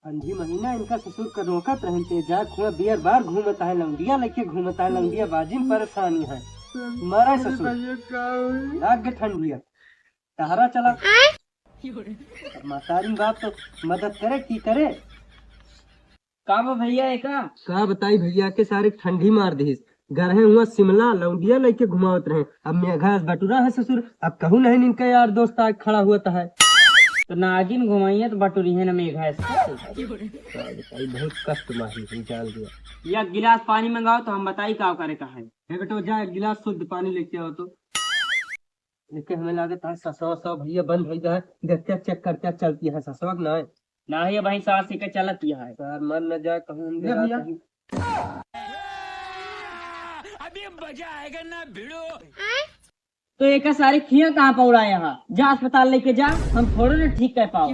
अंधी महीना इनका ससुर का रोकत रहते जा खुआ बियर बार घूमता है लंगिया लेके घूमता है लंगिया बाजी में परेशानी है मारा ससुर लाग ठंडिया सहारा चला मातारी बाप तो मदद करे की करे का भैया एक का बताई भैया के सारे ठंडी मार दी गरहे हुआ शिमला लौंडिया लेके घुमावत रहे अब मेघा बटुरा है ससुर अब कहूँ नहीं इनका यार दोस्त आज खड़ा हुआ है तो नागिन घुमाइए तो बटुरी है ना मेघा बहुत कष्ट माही जान दिया या गिलास पानी मंगाओ तो हम बताई का करे का है बेटो जा एक गिलास शुद्ध पानी लेके आओ तो लेके हमें लागे था ससवा सब भैया बंद हो जाए देखते चेक करते चलती है ससवा ना ना ही भाई सास के चलत है सर मन न जाए कहूँ भैया अभी मजा आएगा ना भिड़ो। तो एक सारी खिया कहाँ पौड़ा यहाँ जा अस्पताल लेके जा हम थोड़े ना ठीक कर पाओ।